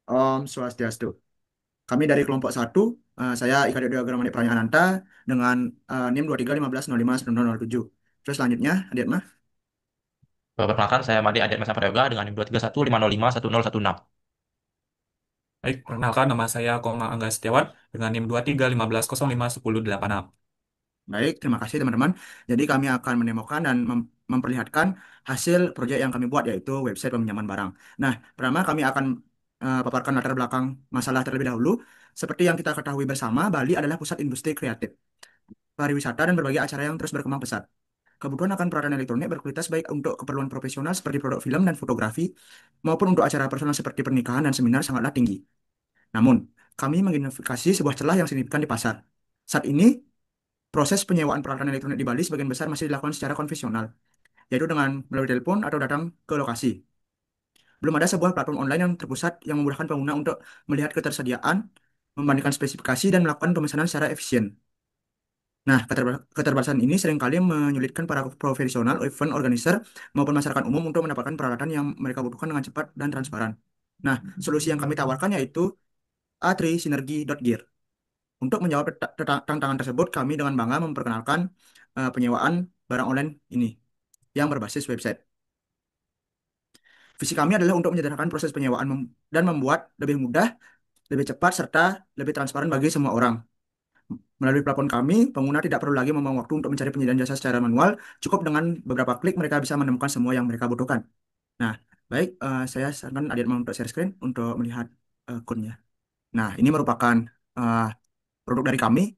Om Swastiastu. Kami dari kelompok satu, saya Ika Dewi Agamani Pranya Ananta dengan NIM 2315051007. Terus selanjutnya, adik mah. Perkenalkan, saya Made Adiat Masa Prayoga dengan NIM 23150511016. Baik, perkenalkan nama saya Koma Angga Setiawan dengan NIM 2315051086. Baik, terima kasih teman-teman. Jadi kami akan menemukan dan memperlihatkan hasil proyek yang kami buat yaitu website peminjaman barang. Nah, pertama kami akan paparkan latar belakang masalah terlebih dahulu. Seperti yang kita ketahui bersama, Bali adalah pusat industri kreatif, pariwisata, dan berbagai acara yang terus berkembang pesat. Kebutuhan akan peralatan elektronik berkualitas baik untuk keperluan profesional seperti produk film dan fotografi, maupun untuk acara personal seperti pernikahan dan seminar sangatlah tinggi. Namun, kami mengidentifikasi sebuah celah yang signifikan di pasar. Saat ini, proses penyewaan peralatan elektronik di Bali sebagian besar masih dilakukan secara konvensional, yaitu dengan melalui telepon atau datang ke lokasi. Belum ada sebuah platform online yang terpusat yang memudahkan pengguna untuk melihat ketersediaan, membandingkan spesifikasi, dan melakukan pemesanan secara efisien. Nah, keterbatasan ini seringkali menyulitkan para profesional, event organizer, maupun masyarakat umum untuk mendapatkan peralatan yang mereka butuhkan dengan cepat dan transparan. Nah, solusi yang kami tawarkan yaitu A3 Synergy.gear. Untuk menjawab tantangan tersebut, kami dengan bangga memperkenalkan penyewaan barang online ini yang berbasis website. Visi kami adalah untuk menyederhanakan proses penyewaan dan membuat lebih mudah, lebih cepat, serta lebih transparan bagi semua orang. Melalui platform kami, pengguna tidak perlu lagi membuang waktu untuk mencari penyediaan jasa secara manual. Cukup dengan beberapa klik mereka bisa menemukan semua yang mereka butuhkan. Nah, baik, saya sarankan adik mau untuk share screen untuk melihat code-nya. Nah, ini merupakan uh, produk dari kami.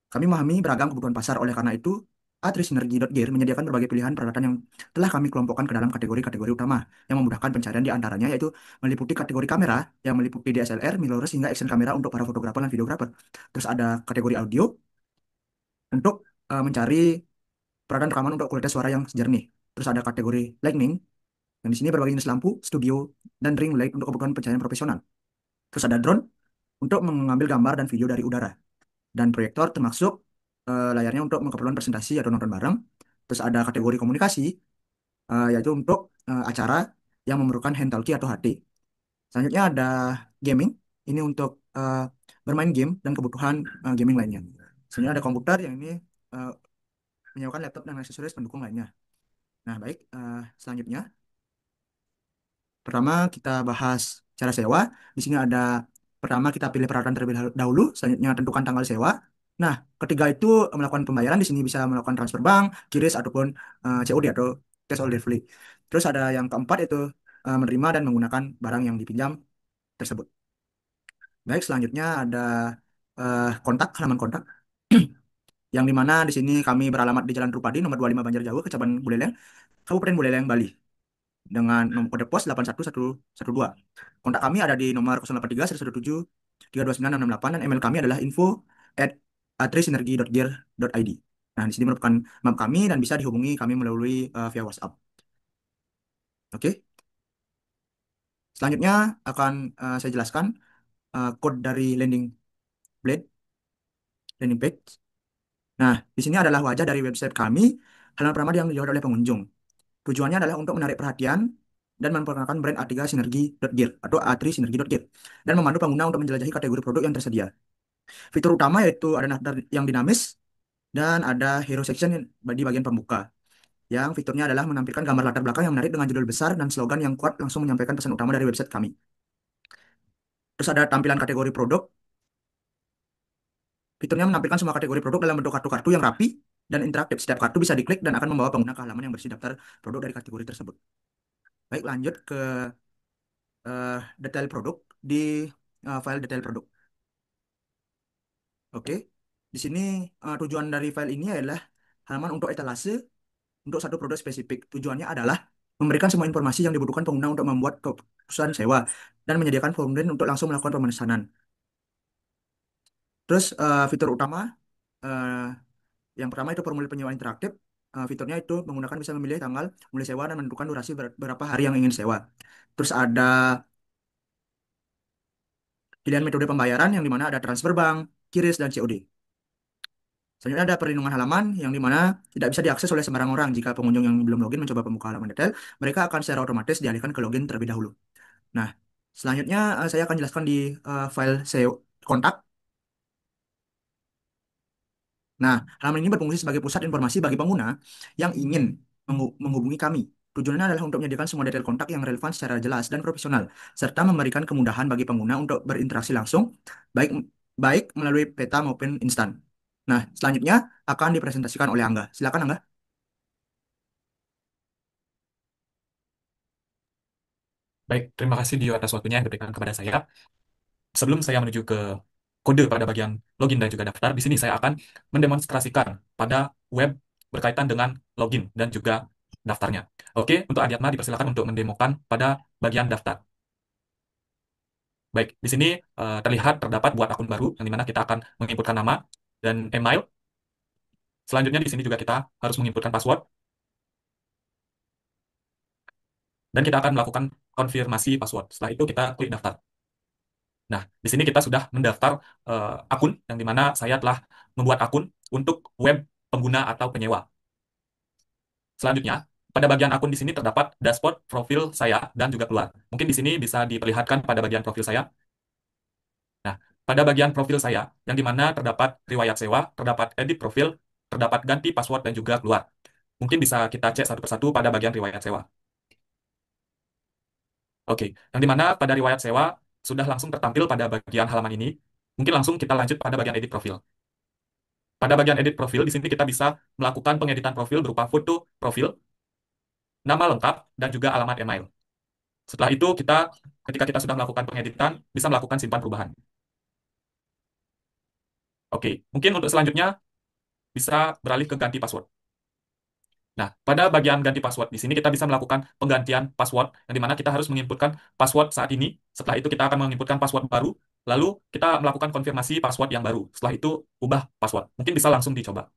Kami memahami beragam kebutuhan pasar, oleh karena itu, Atrisynergy.gear menyediakan berbagai pilihan peralatan yang telah kami kelompokkan ke dalam kategori-kategori utama yang memudahkan pencarian di antaranya yaitu meliputi kategori kamera yang meliputi DSLR, mirrorless hingga action kamera untuk para fotografer dan videografer. Terus ada kategori audio untuk mencari peralatan rekaman untuk kualitas suara yang jernih. Terus ada kategori lighting yang di sini berbagai jenis lampu, studio, dan ring light untuk kebutuhan pencahayaan profesional. Terus ada drone untuk mengambil gambar dan video dari udara. Dan proyektor termasuk layarnya untuk keperluan presentasi atau nonton bareng. Terus ada kategori komunikasi, yaitu untuk acara yang memerlukan hand talkie atau HT. Selanjutnya ada gaming, ini untuk bermain game dan kebutuhan gaming lainnya. Selanjutnya ada komputer yang ini uh, menyewakan laptop dan aksesoris pendukung lainnya. Nah, baik, selanjutnya pertama kita bahas cara sewa. Di sini ada pertama kita pilih peralatan terlebih dahulu, selanjutnya tentukan tanggal sewa. Nah, ketiga itu melakukan pembayaran di sini bisa melakukan transfer bank, QRIS ataupun COD atau cash on delivery. Terus ada yang keempat itu menerima dan menggunakan barang yang dipinjam tersebut. Baik, selanjutnya ada kontak, halaman kontak yang dimana di sini kami beralamat di Jalan Drupadi nomor 25 Banjarjauh, Kecamatan Buleleng, Kabupaten Buleleng, Bali dengan nomor kode pos 81112. Kontak kami ada di nomor 083117 329 668 dan email kami adalah info@atrisynergy.gear.id. Nah, di sini merupakan map kami dan bisa dihubungi kami melalui via WhatsApp. Oke. Selanjutnya akan saya jelaskan code dari blade, landing page. Nah, di sini adalah wajah dari website kami, halaman pertama yang dilihat oleh pengunjung. Tujuannya adalah untuk menarik perhatian dan memperkenalkan brand A3 Synergy.gear atau A3 Synergy.gear dan memandu pengguna untuk menjelajahi kategori produk yang tersedia. Fitur utama yaitu ada daftar yang dinamis dan ada hero section di bagian pembuka. Yang fiturnya adalah menampilkan gambar latar belakang yang menarik dengan judul besar dan slogan yang kuat langsung menyampaikan pesan utama dari website kami. Terus ada tampilan kategori produk. Fiturnya menampilkan semua kategori produk dalam bentuk kartu-kartu yang rapi dan interaktif. Setiap kartu bisa diklik dan akan membawa pengguna ke halaman yang berisi daftar produk dari kategori tersebut. Baik, lanjut ke detail produk di file detail produk. Oke, di sini tujuan dari file ini adalah halaman untuk etalase untuk satu produk spesifik. Tujuannya adalah memberikan semua informasi yang dibutuhkan pengguna untuk membuat keputusan sewa dan menyediakan formulir untuk langsung melakukan pemesanan. Terus fitur utama eh, yang pertama itu formulir penyewaan interaktif. Fiturnya itu menggunakan bisa memilih tanggal mulai sewa dan menentukan durasi berapa hari yang ingin sewa. Terus ada pilihan metode pembayaran yang dimana ada transfer bank, QRIS, dan COD. Selanjutnya ada perlindungan halaman yang dimana tidak bisa diakses oleh sembarang orang. Jika pengunjung yang belum login mencoba membuka halaman detail, mereka akan secara otomatis dialihkan ke login terlebih dahulu. Nah, Selanjutnya saya akan jelaskan di file SEO kontak. Nah, halaman ini berfungsi sebagai pusat informasi bagi pengguna yang ingin menghubungi kami. Tujuannya adalah untuk menyediakan semua detail kontak yang relevan secara jelas dan profesional, serta memberikan kemudahan bagi pengguna untuk berinteraksi langsung, baik baik melalui peta maupun instan. Nah, selanjutnya akan dipresentasikan oleh Angga. Silakan Angga. Baik, terima kasih Dio atas waktunya yang diberikan kepada saya. Sebelum saya menuju ke kode pada bagian login dan juga daftar, di sini saya akan mendemonstrasikan pada web berkaitan dengan login dan juga daftarnya. Oke, untuk Adiatma dipersilakan untuk mendemokan pada bagian daftar. Baik, di sini terlihat terdapat buat akun baru yang dimana kita akan menginputkan nama dan email. Selanjutnya di sini juga kita harus menginputkan password dan kita akan melakukan konfirmasi password. Setelah itu kita klik daftar. Nah, di sini kita sudah mendaftar akun yang dimana saya telah membuat akun untuk web pengguna atau penyewa. Selanjutnya, pada bagian akun di sini terdapat dashboard profil saya dan juga keluar. Mungkin di sini bisa diperlihatkan pada bagian profil saya. Nah, pada bagian profil saya, yang dimana terdapat riwayat sewa, terdapat edit profil, terdapat ganti password dan juga keluar. Mungkin bisa kita cek satu persatu pada bagian riwayat sewa. Oke, yang dimana pada riwayat sewa sudah langsung tertampil pada bagian halaman ini. Mungkin langsung kita lanjut pada bagian edit profil. Pada bagian edit profil, di sini kita bisa melakukan pengeditan profil berupa foto profil, nama lengkap, dan juga alamat email. Setelah itu, ketika kita sudah melakukan pengeditan, bisa melakukan simpan perubahan. Oke, mungkin untuk selanjutnya bisa beralih ke ganti password. Nah, pada bagian ganti password di sini kita bisa melakukan penggantian password, yang dimana kita harus menginputkan password saat ini. Setelah itu kita akan menginputkan password baru, lalu kita melakukan konfirmasi password yang baru. Setelah itu ubah password. Mungkin bisa langsung dicoba.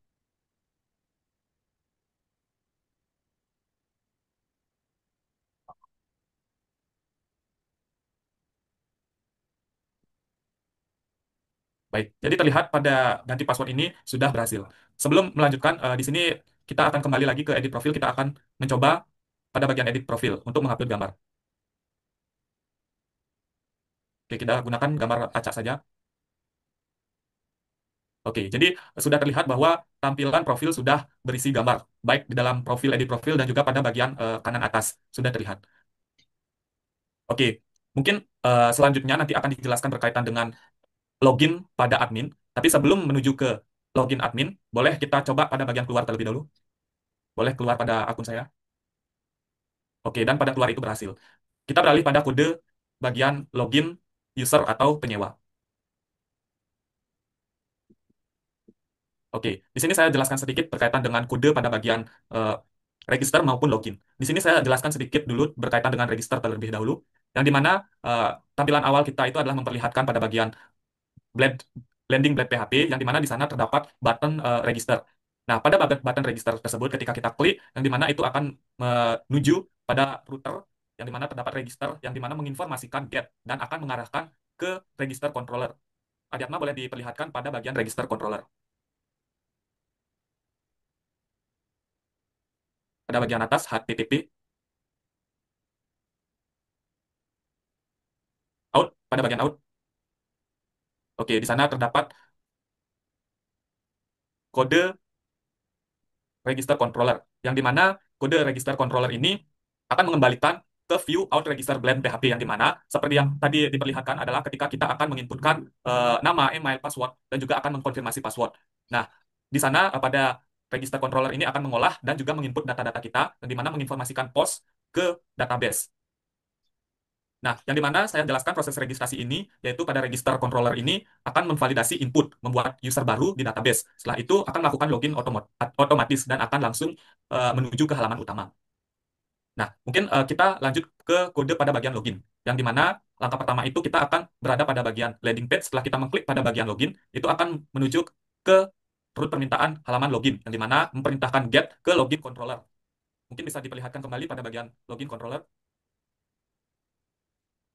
Baik, jadi terlihat pada ganti password ini sudah berhasil. Sebelum melanjutkan, di sini kita akan kembali lagi ke edit profil. Kita akan mencoba pada bagian edit profil untuk mengupload gambar. Oke, kita gunakan gambar acak saja. Oke, jadi sudah terlihat bahwa tampilan profil sudah berisi gambar, baik di dalam profil edit profil dan juga pada bagian kanan atas sudah terlihat. Oke, mungkin selanjutnya nanti akan dijelaskan berkaitan dengan login pada admin. Tapi sebelum menuju ke login admin, boleh kita coba pada bagian keluar terlebih dahulu. Boleh keluar pada akun saya. Oke, dan pada keluar itu berhasil. Kita beralih pada kode bagian login user atau penyewa. Oke, di sini saya jelaskan sedikit berkaitan dengan kode pada bagian eh, register maupun login. Di sini saya jelaskan sedikit dulu berkaitan dengan register terlebih dahulu, yang dimana tampilan awal kita itu adalah memperlihatkan pada bagian blend, landing blend PHP, yang dimana di sana terdapat button register. Nah, pada button register tersebut, ketika kita klik, yang dimana itu akan menuju pada router, yang dimana terdapat register, yang dimana menginformasikan get, dan akan mengarahkan ke register controller. Adiatma boleh diperlihatkan pada bagian register controller. Pada bagian atas, HTTP, out, pada bagian out. Oke, di sana terdapat kode register controller, yang dimana kode register controller ini akan mengembalikan ke view out register blend PHP, yang dimana seperti yang tadi diperlihatkan adalah ketika kita akan menginputkan nama, email, password, dan juga akan mengkonfirmasi password. Nah, di sana pada register controller ini akan mengolah dan juga menginput data-data kita, yang dimana menginformasikan post ke database. Nah, yang dimana saya jelaskan proses registrasi ini, yaitu pada register controller ini akan memvalidasi input, membuat user baru di database. Setelah itu akan melakukan login otomatis dan akan langsung menuju ke halaman utama. Nah, mungkin kita lanjut ke kode pada bagian login, yang dimana langkah pertama itu kita akan berada pada bagian landing page. Setelah kita mengklik pada bagian login, itu akan menuju ke root permintaan halaman login, yang dimana memerintahkan get ke login controller. Mungkin bisa diperlihatkan kembali pada bagian login controller.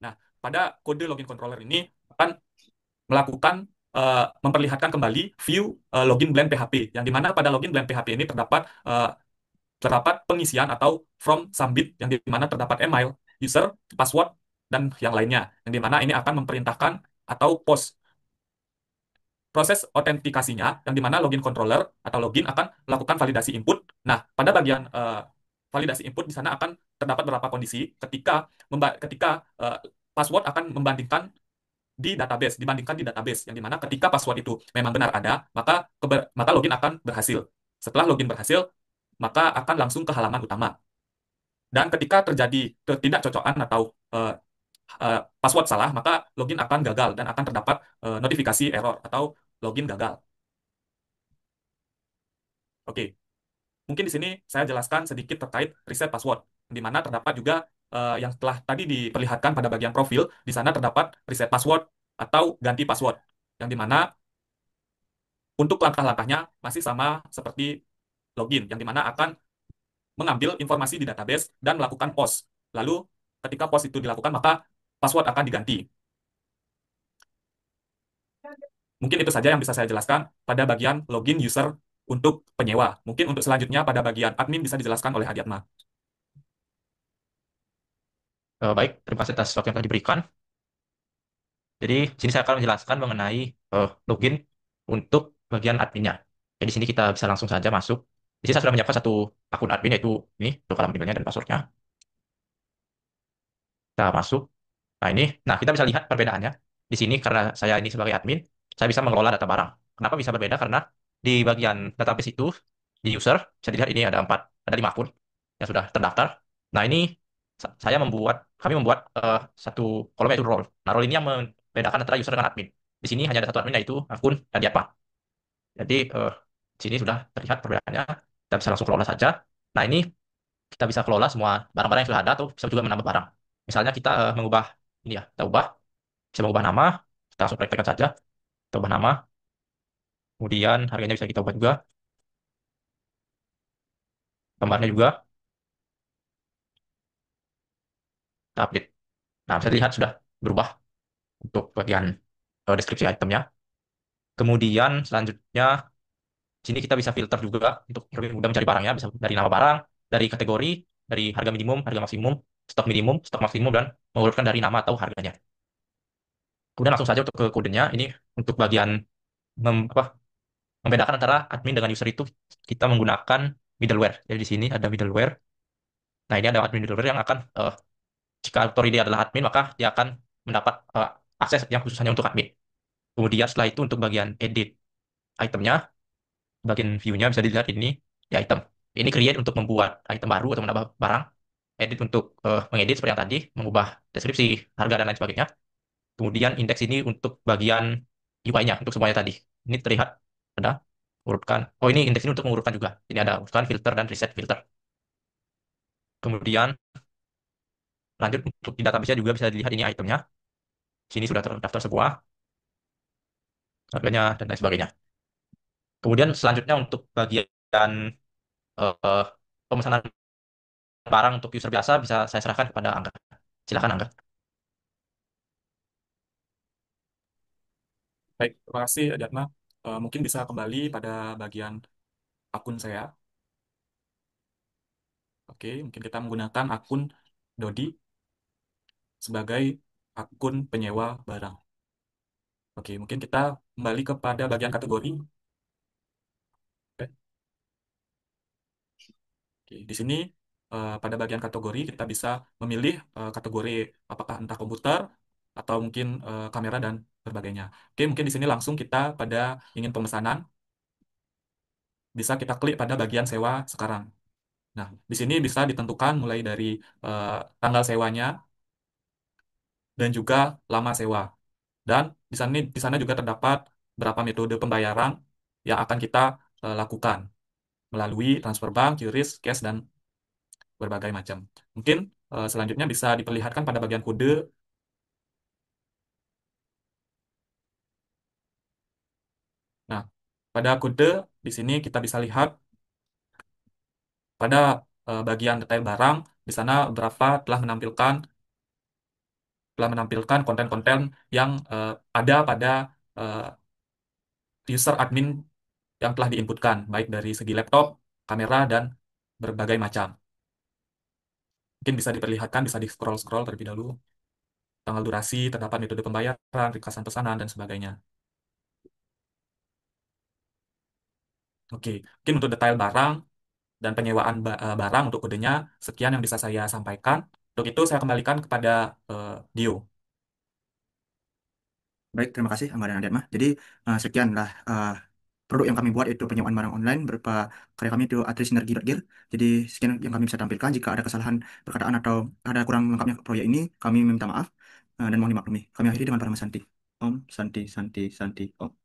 Nah, pada kode login controller ini akan melakukan memperlihatkan kembali view login blend PHP, yang dimana pada login blend PHP ini terdapat pengisian atau from submit, yang dimana terdapat email, user, password, dan yang lainnya, yang dimana ini akan memerintahkan atau post proses autentikasinya, yang dimana login controller atau login akan melakukan validasi input. Nah, pada bagian validasi input di sana akan terdapat beberapa kondisi ketika password akan dibandingkan di database, yang dimana ketika password itu memang benar ada, maka login akan berhasil. Setelah login berhasil, maka akan langsung ke halaman utama. Dan ketika terjadi ketidakcocokan atau eh, password salah, maka login akan gagal dan akan terdapat notifikasi error atau login gagal. Oke, mungkin di sini saya jelaskan sedikit terkait reset password, di mana terdapat juga yang telah tadi diperlihatkan pada bagian profil. Di sana terdapat reset password atau ganti password, yang dimana untuk langkah-langkahnya masih sama seperti login, yang dimana akan mengambil informasi di database dan melakukan post. Lalu ketika post itu dilakukan, maka password akan diganti. Mungkin itu saja yang bisa saya jelaskan pada bagian login user untuk penyewa. Mungkin untuk selanjutnya pada bagian admin bisa dijelaskan oleh Adiatma. Baik, terima kasih atas waktu yang telah diberikan. Jadi, sini saya akan menjelaskan mengenai login untuk bagian adminnya. Jadi, di sini kita bisa langsung saja masuk. Di sini saya sudah menyiapkan satu akun admin, yaitu ini, untuk alamat emailnya dan passwordnya. Kita masuk. Nah, kita bisa lihat perbedaannya. Di sini, karena saya ini sebagai admin, saya bisa mengelola data barang. Kenapa bisa berbeda? Karena di bagian database itu, di user, bisa dilihat ini ada 5 akun yang sudah terdaftar. Nah, ini kami membuat satu kolom yaitu role. Nah, role ini yang membedakan antara user dengan admin. Di sini hanya ada satu admin yaitu akun Nadiapa. Jadi, di sini sudah terlihat perbedaannya. Kita bisa langsung kelola saja. Nah, ini kita bisa kelola semua barang-barang yang sudah ada atau bisa juga menambah barang. Misalnya kita mengubah ini ya, kita ubah, bisa mengubah nama, kita langsung praktekkan saja, kita ubah nama, kemudian harganya bisa kita ubah juga, gambarnya juga, kita update. Nah, bisa dilihat sudah berubah untuk bagian deskripsi itemnya. Kemudian selanjutnya, sini kita bisa filter juga untuk lebih mudah mencari barangnya, bisa dari nama barang, dari kategori, dari harga minimum, harga maksimum, minimum, stok maksimum, dan mengurutkan dari nama atau harganya. Kemudian langsung saja untuk ke kodenya, ini untuk bagian apa, membedakan antara admin dengan user itu kita menggunakan middleware. Jadi di sini ada middleware. Nah, ini ada admin middleware yang akan jika author ini adalah admin maka dia akan mendapat akses yang khusus hanya untuk admin. Kemudian setelah itu untuk bagian edit itemnya, bagian view-nya bisa dilihat ini di item. Ini create untuk membuat item baru atau menambah barang. Edit untuk mengedit seperti yang tadi, mengubah deskripsi, harga dan lain sebagainya. Kemudian indeks ini untuk bagian UI-nya untuk semuanya tadi. Ini terlihat ada urutkan. Oh, ini indeks ini untuk mengurutkan juga. Ini ada urutkan, filter, dan reset filter. Kemudian lanjut untuk di database juga bisa dilihat ini itemnya. Sini sudah terdaftar semua, harganya, dan lain sebagainya. Kemudian selanjutnya untuk bagian eh, pemesanan barang untuk user biasa bisa saya serahkan kepada Angga. Silakan Angga. Baik, terima kasih Adiatma. Mungkin bisa kembali pada bagian akun saya. Oke, mungkin kita menggunakan akun Dodi sebagai akun penyewa barang. Oke, mungkin kita kembali kepada bagian kategori. Oke, oke. Di sini pada bagian kategori kita bisa memilih kategori apakah entah komputer atau mungkin kamera dan berbagainya. Oke, mungkin di sini langsung kita pada ingin pemesanan, bisa kita klik pada bagian sewa sekarang. Nah, di sini bisa ditentukan mulai dari eh, tanggal sewanya dan juga lama sewa. Dan di sana juga terdapat berapa metode pembayaran yang akan kita lakukan melalui transfer bank, QRIS, cash, dan berbagai macam. Mungkin selanjutnya bisa diperlihatkan pada bagian kode. Nah, pada kode di sini kita bisa lihat pada bagian detail barang, di sana berapa telah menampilkan konten-konten yang ada pada eh, user admin yang telah diinputkan, baik dari segi laptop, kamera, dan berbagai macam. Mungkin bisa diperlihatkan, bisa di-scroll-scroll terlebih dahulu. tanggal durasi, terdapat metode pembayaran, ringkasan pesanan, dan sebagainya. Oke, mungkin untuk detail barang dan penyewaan barang untuk kodenya, sekian yang bisa saya sampaikan. Untuk itu, saya kembalikan kepada Dio. Baik, terima kasih Angga dan Aden mah. Jadi sekianlah produk yang kami buat itu penyewaan barang online berupa karya kami itu Atri Sinergi.gear. Jadi sekian yang kami bisa tampilkan. Jika ada kesalahan perkataan atau ada kurang lengkapnya proyek ini, kami minta maaf dan mohon dimaklumi. Kami akhiri dengan Parama Santi. Om Santi Santi Santi Om.